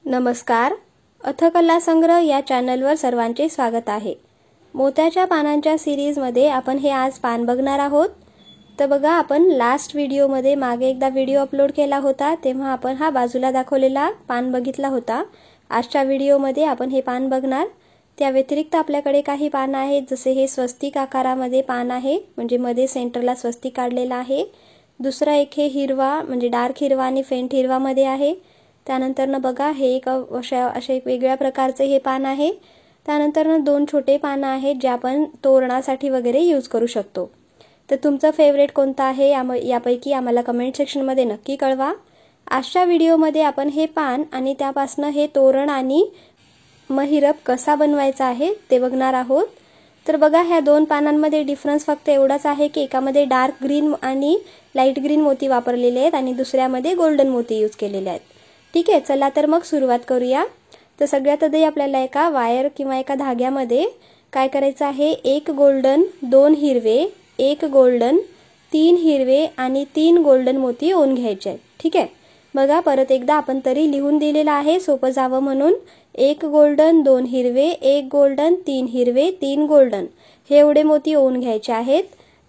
नमस्कार. अथकला संग्रह या चॅनलवर सर्वांचे स्वागत आहे. मोत्याच्या पानांच्या सिरीजमध्ये आपण हे आज पान बघणार आहोत. तर बघा, आपण लास्ट व्हिडिओमध्ये मागे एकदा व्हिडिओ अपलोड केला होता, तेव्हा आपण हा बाजूला दाखवलेला पान बघितला होता. आजच्या व्हिडिओमध्ये आपण हे पान बघणार. त्या व्यतिरिक्त आपल्याकडे काही पान आहेत, जसे हे स्वस्तिक आकारामध्ये पान आहे, म्हणजे मध्ये सेंटरला स्वस्तिक काढलेला आहे. दुसरा एक हे हिरवा, म्हणजे डार्क हिरवा आणि फेंट हिरवा मध्ये आहे. त्यानंतर बघा, हे एक अशा वेगळ्या प्रकारचे हे पान आहे. त्यानंतर दोन छोटे पान आहेत, जे आपण तोरणासाठी वगैरे यूज करू शकतो. तर तुमचं फेवरेट कोणतं आहे यापैकी आम्हाला कमेंट सेक्शनमध्ये नक्की कळवा. आजच्या व्हिडिओमध्ये आपण हे पान आणि त्यापासनं हे तोरण आणि महिरप कसा बनवायचा आहे ते बघणार आहोत. तर बघा, ह्या दोन पानांमध्ये डिफरन्स फक्त एवढाच आहे की एकामध्ये डार्क ग्रीन आणि लाईट ग्रीन मोती वापरलेले आहेत आणि दुसऱ्यामध्ये गोल्डन मोती यूज केलेले आहेत. ठीक आहे, चला तर मग सुरुवात करूया. तर सगळ्यात आधी आपल्याला एका वायर किंवा एका धाग्यामध्ये काय करायचं आहे, एक गोल्डन, दोन हिरवे, एक गोल्डन, तीन हिरवे आणि तीन गोल्डन मोती ओवून घ्यायचे आहेत. ठीक आहे, बघा परत एकदा आपण तरी लिहून दिलेलं आहे सोपं जावं म्हणून. एक गोल्डन, दोन हिरवे, एक गोल्डन, तीन हिरवे, तीन गोल्डन, हे एवढे मोती ओवून घ्यायचे आहेत.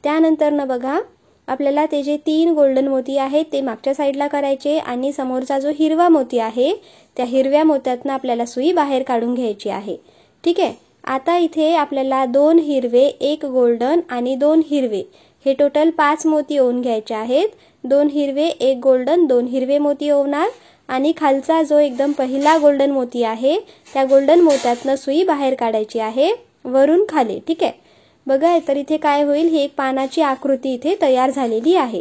त्यानंतर बघा, आपल्याला ते जे तीन गोल्डन मोती आहेत ते मागच्या साईडला करायचे आणि समोरचा जो हिरवा मोती आहे त्या हिरव्या मोत्यातनं आपल्याला सुई बाहेर काढून घ्यायची आहे. ठीक आहे, आता इथे आपल्याला दोन हिरवे, एक गोल्डन आणि दोन हिरवे, हे टोटल 5 मोती ओवून घ्यायचे आहेत. दोन हिरवे, एक गोल्डन, दोन हिरवे मोती ओवणार आणि खालचा जो एकदम पहिला गोल्डन मोती आहे त्या गोल्डन मोत्यातनं सुई बाहेर काढायची आहे वरून खाली. ठीक आहे, बघा, तर इथे काय होईल, ही एक पानाची आकृती इथे तयार झालेली आहे.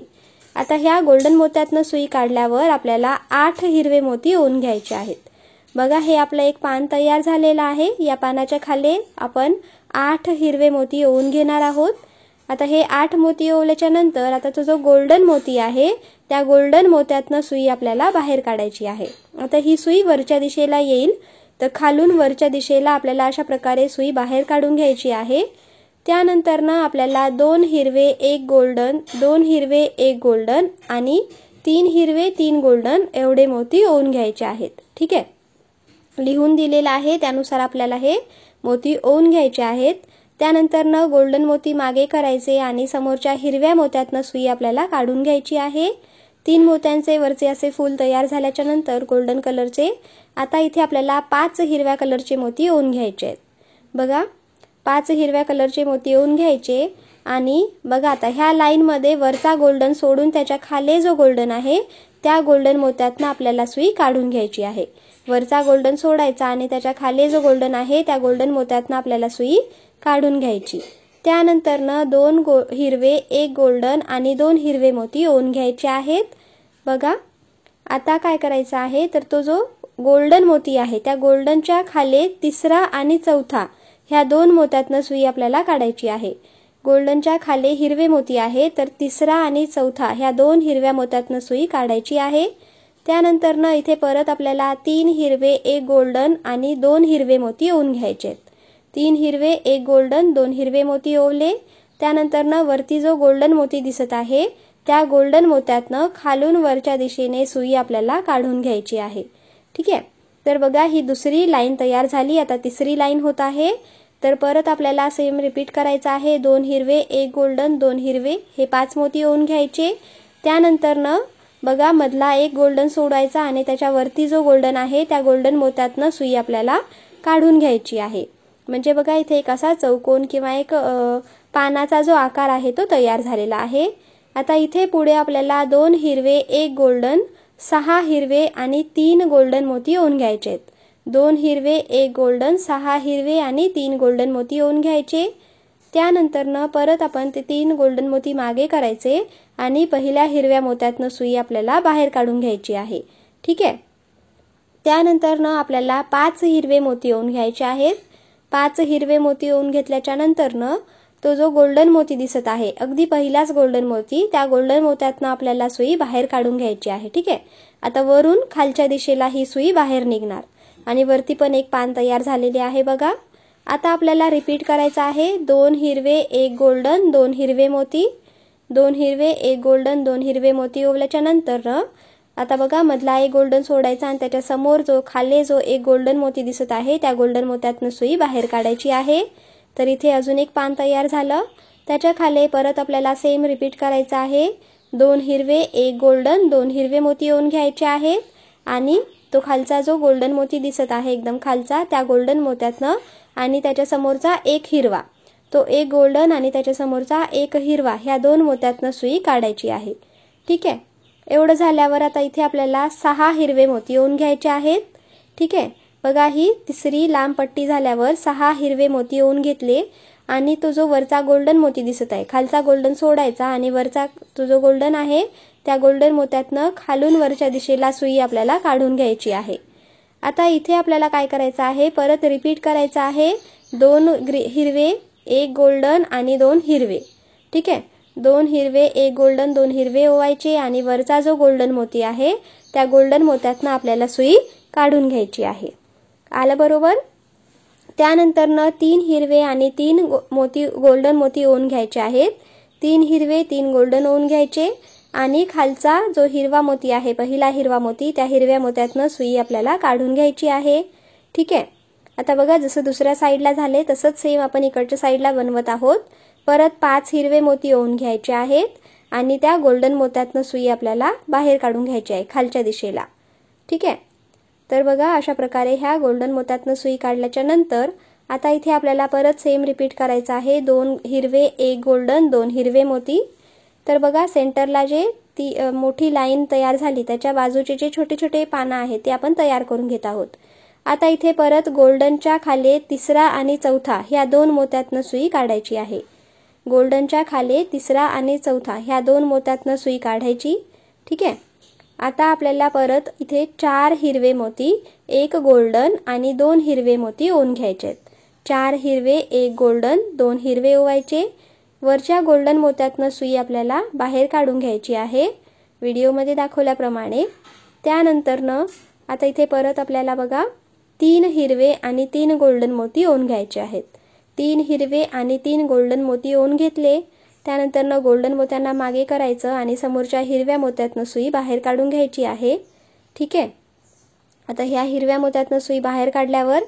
आता ह्या गोल्डन मोत्यातनं सुई काढल्यावर आपल्याला 8 हिरवे मोती ओवून घ्यायचे आहेत. बघा, हे आपलं एक पान तयार झालेलं आहे. या पानाच्या खाली आपण 8 हिरवे मोती ओवून घेणार आहोत. आता हे 8 मोती ओवल्याच्या नंतर आता तो जो गोल्डन मोती आहे त्या गोल्डन मोत्यातनं सुई आपल्याला बाहेर काढायची आहे. आता ही सुई वरच्या दिशेला येईल, तर खालून वरच्या दिशेला आपल्याला अशा प्रकारे सुई बाहेर काढून घ्यायची आहे. त्यानंतर आपल्याला दोन हिरवे, एक गोल्डन, दोन हिरवे, एक गोल्डन आणि तीन हिरवे, तीन गोल्डन एवढे मोती ओवून घ्यायचे आहेत. ठीक आहे, लिहून दिलेलं आहे त्यानुसार आपल्याला हे मोती ओवून घ्यायचे आहेत. त्यानंतर गोल्डन मोती मागे करायचे आणि समोरच्या हिरव्या मोत्यातनं सुई आपल्याला काढून घ्यायची आहे. 3 मोत्यांचे वरचे असे फूल तयार झाल्याच्या नंतर गोल्डन कलरचे आता इथे आपल्याला 5 हिरव्या कलरचे मोती ओवून घ्यायचे आहेत. बघा, 5 हिरव्या कलरचे मोती ओवून घ्यायचे आणि बघा, आता ह्या लाईनमध्ये वरचा गोल्डन सोडून त्याच्या खाली जो गोल्डन आहे त्या गोल्डन मोत्यातनं आपल्याला सुई काढून घ्यायची आहे. वरचा गोल्डन सोडायचा आणि त्याच्या खाली जो गोल्डन आहे त्या गोल्डन मोत्यातनं आपल्याला सुई काढून घ्यायची. त्यानंतर दोन हिरवे, एक गोल्डन आणि दोन हिरवे मोती ओवून घ्यायचे आहेत. बघा, आता काय करायचं आहे, तर तो जो गोल्डन मोती आहे त्या गोल्डनच्या खाली तिसरा आणि चौथा ह्या दोन मोत्यातनं सुई आपल्याला काढायची आहे. गोल्डनच्या खाली हिरवे मोती आहे, तर तिसरा आणि चौथा ह्या दोन हिरव्या मोत्यातनं सुई काढायची आहे. त्यानंतर इथे परत आपल्याला 3 हिरवे, एक गोल्डन आणि दोन हिरवे मोती ओवून घ्यायचे आहेत. 3 हिरवे, एक गोल्डन, दोन हिरवे मोती ओवले. त्यानंतर वरती जो गोल्डन मोती दिसत आहे त्या गोल्डन मोत्यातनं खालून वरच्या दिशेने सुई आपल्याला काढून घ्यायची आहे. ठीक आहे, तर बघा, ही दुसरी लाईन तयार झाली. आता तिसरी लाईन होत आहे. तर परत आपल्याला सेम रिपीट करायचं आहे. दोन हिरवे, एक गोल्डन, दोन हिरवे, हे 5 मोती ओवून घ्यायचे. त्यानंतर बघा, मधला एक गोल्डन सोडायचा आणि त्याच्यावरती जो गोल्डन आहे त्या गोल्डन मोत्यातनं सुई आपल्याला काढून घ्यायची आहे. म्हणजे बघा, इथे एक असा चौकोन किंवा एक पानाचा जो आकार आहे तो तयार झालेला आहे. आता इथे पुढे आपल्याला 2 हिरवे, एक गोल्डन, 6 हिरवे आणि 3 गोल्डन मोती ओवून घ्यायचे आहेत. 2 हिरवे, एक गोल्डन, 6 हिरवे आणि 3 गोल्डन मोती ओवून घ्यायचे. त्यानंतर परत आपण ते 3 गोल्डन मोती मागे करायचे आणि पहिल्या हिरव्या मोत्यातनं सुई आपल्याला बाहेर काढून घ्यायची आहे. ठीक आहे, त्यानंतर आपल्याला 5 हिरवे मोती ओवून घ्यायचे आहेत. 5 हिरवे मोती ओवून घेतल्याच्या नंतर तो जो गोल्डन मोती दिसत आहे, अगदी पहिलाच गोल्डन मोती, त्या गोल्डन मोत्यातनं आपल्याला सुई बाहेर काढून घ्यायची आहे. ठीक आहे, आता वरून खालच्या दिशेला ही सुई बाहेर निघणार आणि वरती पण एक पान तयार झालेले आहे. बघा, आता आपल्याला रिपीट करायचं आहे. 2 हिरवे, एक गोल्डन, दोन हिरवे मोती, 2 हिरवे, एक गोल्डन, दोन हिरवे मोती ओवल्याच्या नंतर आता बघा मधला एक गोल्डन सोडायचा आणि त्याच्या समोर जो खाली जो एक गोल्डन मोती दिसत आहे त्या गोल्डन मोत्यातनं सुई बाहेर काढायची आहे। तर इथे अजून एक पान तयार झालं। त्याच्या खाली परत आपल्याला सेम रिपीट करायचं आहे। 2 हिरवे 1 गोल्डन 2 हिरवे मोती येऊन घ्यायचे आहेत आणि तो खालचा जो गोल्डन मोती दिसत आहे एकदम खालचा त्या गोल्डन मोत्यातनं आणि त्याच्या समोरचा एक हिरवा तो एक गोल्डन आणि त्याच्या समोरचा एक हिरवा ह्या 2 मोत्यातनं सुई काढायची आहे। ठीक आहे, एवढं झाल्यावर आता इथे आपल्याला 6 हिरवे मोती येऊन घ्यायचे आहेत। ठीक आहे, बघा ही तिसरी लांब पट्टी झाल्यावर 6 हिरवे मोती येऊन घेतले आणि तो जो वरचा गोल्डन मोती दिसत आहे खालचा गोल्डन सोडायचा आणि वरचा तो जो गोल्डन आहे त्या गोल्डन मोत्यातनं खालून वरच्या दिशेला सुई आपल्याला काढून घ्यायची आहे। आता इथे आपल्याला काय करायचं आहे, परत रिपीट करायचं आहे। 2 हिरवे 1 गोल्डन आणि 2 हिरवे। ठीक आहे, 2 हिरवे 1 गोल्डन 2 हिरवे ओवायचे आणि वरचा जो गोल्डन मोती आहे त्या गोल्डन मोत्यातनं आपल्याला सुई काढून घ्यायची आहे। आलं बरोबर? त्यानंतरनं 3 हिरवे आणि 3 गोल्डन मोती ओवून घ्यायचे आहेत। 3 हिरवे 3 गोल्डन ओवून घ्यायचे आणि खालचा जो हिरवा मोती आहे पहिला हिरवा मोती त्या हिरव्या मोत्यातनं सुई आपल्याला काढून घ्यायची आहे। ठीक आहे, आता बघा जसं दुसऱ्या साईडला झाले तसंच सेम आपण इकडच्या साईडला बनवत आहोत। परत 5 हिरवे मोती ओवून घ्यायचे आहेत आणि त्या गोल्डन मोत्यातनं सुई आपल्याला बाहेर काढून घ्यायची आहे खालच्या दिशेला। ठीक आहे, तर बघा अशा प्रकारे ह्या गोल्डन मोत्यातनं सुई काढल्याच्या नंतर आता इथे आपल्याला परत सेम रिपीट करायचं आहे। 2 हिरवे 1 गोल्डन 2 हिरवे मोती। तर बघा सेंटरला जे ती मोठी लाईन तयार झाली त्याच्या बाजूचे जे छोटे छोटे पानं आहेत ते आपण तयार करून घेत आहोत। आता इथे परत गोल्डनच्या खाली तिसरा आणि चौथा ह्या 2 मोत्यातनं सुई काढायची आहे। गोल्डनच्या खाली तिसरा आणि चौथा ह्या 2 मोत्यातनं सुई काढायची। ठीक आहे, आता आपल्याला परत इथे 4 हिरवे मोती 1 गोल्डन आणि 2 हिरवे मोती ओवून घ्यायचे आहेत। 4 हिरवे 1 गोल्डन 2 हिरवे ओवायचे। वरच्या गोल्डन मोत्यातनं सुई आपल्याला बाहेर काढून घ्यायची आहे व्हिडिओमध्ये दाखवल्याप्रमाणे। त्यानंतरनं आता इथे परत आपल्याला बघा 3 हिरवे आणि 3 गोल्डन मोती ओवून घ्यायचे आहेत। 3 हिरवे आणि 3 गोल्डन मोती ओवून घेतले। त्यानंतरनं गोल्डन मोत्यांना मागे करायचं आणि समोरच्या हिरव्या मोत्यातनं सुई बाहेर काढून घ्यायची आहे। ठीक आहे, आता ह्या हिरव्या मोत्यातनं सुई बाहेर काढल्यावर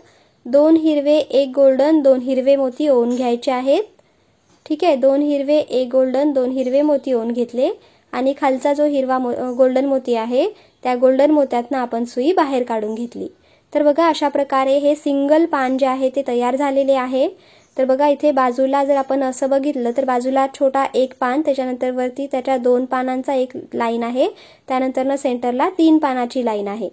2 हिरवे 1 गोल्डन 2 हिरवे मोती ओवून घ्यायचे आहेत। ठीक आहे, 2 हिरवे 1 गोल्डन 2 हिरवे मोती ओवून घेतले आणि खालचा जो हिरवा गोल्डन मोती आहे त्या गोल्डन मोत्यातनं आपण सुई बाहेर काढून घेतली। तर बघा अशा प्रकारे हे सिंगल पान जे आहे ते तयार झालेले आहे। तर बघा इथे बाजूला जर आपण असं बघितलं तर बाजूला छोटा एक पान त्याच्यानंतर वरती त्याच्या 2 पानांचा एक लाईन आहे त्यानंतरनं सेंटरला 3 पानाची लाईन आहे।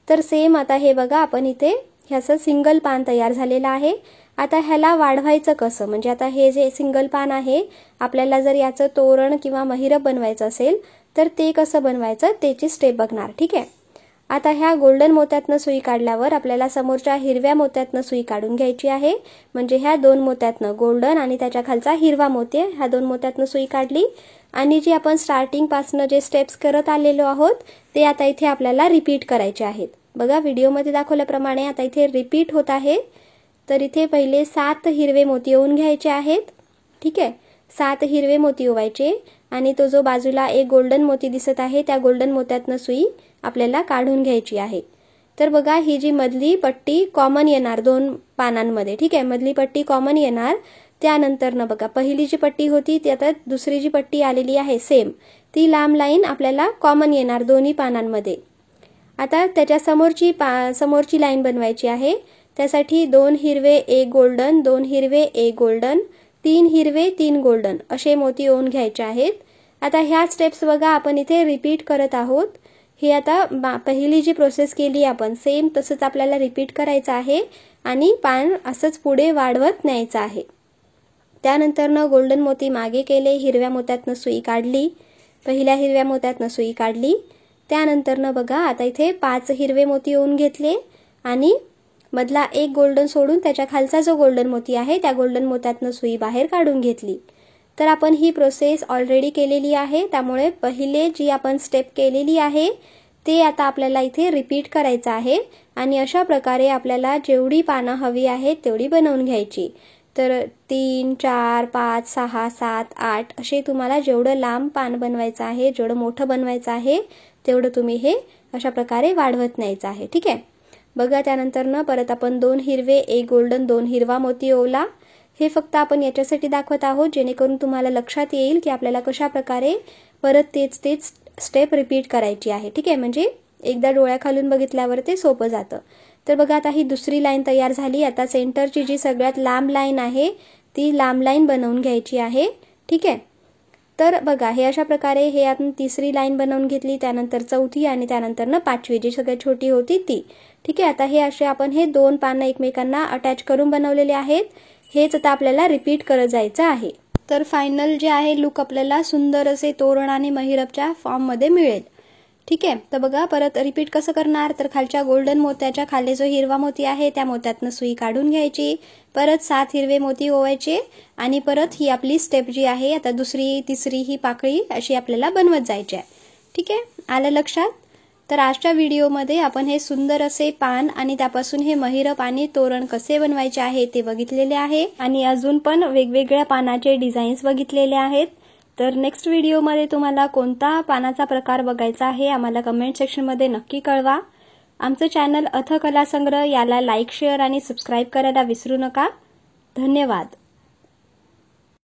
तर सेम आता हे बघा आपण इथे ह्याचं सिंगल पान तयार झालेलं आहे। आता ह्याला वाढवायचं कसं, म्हणजे आता हे जे सिंगल पान आहे आपल्याला जर याचं तोरण किंवा महिरप बनवायचं असेल तर ते कसं बनवायचं त्याची स्टेप बघणार। ठीक आहे, आता ह्या गोल्डन मोत्यातनं सुई काढल्यावर आपल्याला समोरच्या हिरव्या मोत्यातनं सुई काढून घ्यायची आहे। म्हणजे ह्या 2 मोत्यातनं गोल्डन आणि त्याच्या खालचा हिरवा मोती ह्या 2 मोत्यातनं सुई काढली आणि जी आपण स्टार्टिंग पासनं जे स्टेप्स करत आलेलो आहोत ते आता इथे आपल्याला रिपीट करायचे आहेत। बघा व्हिडिओमध्ये दाखवल्याप्रमाणे आता इथे रिपीट होत आहे। तर इथे पहिले 7 हिरवे मोती ओवून घ्यायचे आहेत। ठीक आहे, 7 हिरवे मोती ओवायचे आणि तो जो बाजूला एक गोल्डन मोती दिसत आहे त्या गोल्डन मोत्यातनं सुई आपल्याला काढून घ्यायची आहे। तर बघा ही जी मधली पट्टी कॉमन येणार 2 पानांमध्ये। ठीक आहे, मधली पट्टी कॉमन येणार। त्यानंतरनं बघा पहिली जी पट्टी होती ती आता दुसरी जी पट्टी आलेली आहे सेम ती लांब लाईन आपल्याला कॉमन येणार दोन्ही पानांमध्ये। आता त्याच्या समोरची लाईन बनवायची आहे। त्यासाठी 2 हिरवे 1 गोल्डन 2 हिरवे 1 गोल्डन 3 हिरवे 3 गोल्डन असे मोती ओवून घ्यायचे आहेत। आता ह्या स्टेप्स बघा आपण इथे रिपीट करत आहोत। हे आता पहिली जी प्रोसेस केली आपण सेम तसंच आपल्याला रिपीट करायचं आहे आणि पान असंच पुढे वाढवत न्यायचं आहे। त्यानंतरनं गोल्डन मोती मागे केले, हिरव्या मोत्यातनं सुई काढली, पहिल्या हिरव्या मोत्यातनं सुई काढली। त्यानंतरनं बघा आता इथे 5 हिरवे मोती ओवून घेतले आणि मधला एक गोल्डन सोडून त्याच्या खालचा जो गोल्डन मोती आहे त्या गोल्डन मोत्यातनं सुई बाहेर काढून घेतली। तर आपण ही प्रोसेस ऑलरेडी केलेली आहे त्यामुळे पहिले जी आपण स्टेप केलेली आहे ते आता आपल्याला इथे रिपीट करायचं आहे आणि अशा प्रकारे आपल्याला जेवढी पानं हवी आहेत तेवढी बनवून घ्यायची। तर 3 4 5 6 7 8 असे तुम्हाला जेवढं लांब पान बनवायचं आहे जेवढं मोठं बनवायचं आहे तेवढं तुम्ही हे अशा प्रकारे वाढवत न्यायचं आहे. ठीक आहे. बघा त्यानंतर परत आपण 2 हिरवे 1 गोल्डन 2 हिरवा मोती ओवला. हे फक्त आपण याच्यासाठी दाखवत आहोत जेणेकरून तुम्हाला लक्षात येईल की आपल्याला कशा प्रकारे परत तेच स्टेप रिपीट करायची आहे. ठीक आहे. म्हणजे एकदा डोळ्याखालून बघितल्यावर ते सोपं जातं. तर बघा आता ही दुसरी लाईन तयार झाली. आता सेंटरची जी सगळ्यात लांब लाईन आहे ती लांब लाईन बनवून घ्यायची आहे. ठीक आहे. तर बघा हे अशा प्रकारे हे आपण तिसरी लाईन बनवून घेतली, त्यानंतर चौथी आणि त्यानंतर पाचवी जी सगळ्यात छोटी होती ती. ठीक आहे. आता हे असे आपण हे 2 पानं एकमेकांना अटॅच करून बनवलेले आहेत. हेच आता आपल्याला रिपीट करत जायचं आहे. तर फायनल जे आहे लुक आपल्याला सुंदर असे तोरण आणि महिरपच्या फॉर्ममध्ये मिळेल. ठीक आहे. तर बघा परत रिपीट कसं करणार, तर खालच्या गोल्डन मोत्याच्या खाली जो हिरवा मोती आहे त्या मोत्यातनं सुई काढून घ्यायची, परत 7 हिरवे मोती ओवायचे आणि परत ही आपली स्टेप जी आहे आता दुसरी तिसरी ही पाकळी अशी आपल्याला बनवत जायची आहे. ठीक आहे. आलं लक्षात. तर आजच्या व्हिडिओमध्ये आपण हे सुंदर असे पान आणि त्यापासून हे महिरप आणि तोरण कसे बनवायचे आहे ते बघितलेले आहे आणि अजून पण वेगवेगळ्या पानाचे डिझाईन्स बघितलेले आहेत. तर नेक्स्ट व्हिडिओमध्ये तुम्हाला कोणता पानाचा प्रकार बघायचा आहे आम्हाला कमेंट सेक्शनमध्ये नक्की कळवा. आमचं चॅनल अथ कला संग्रह याला लाईक शेअर आणि सबस्क्राईब करायला विसरू नका. धन्यवाद.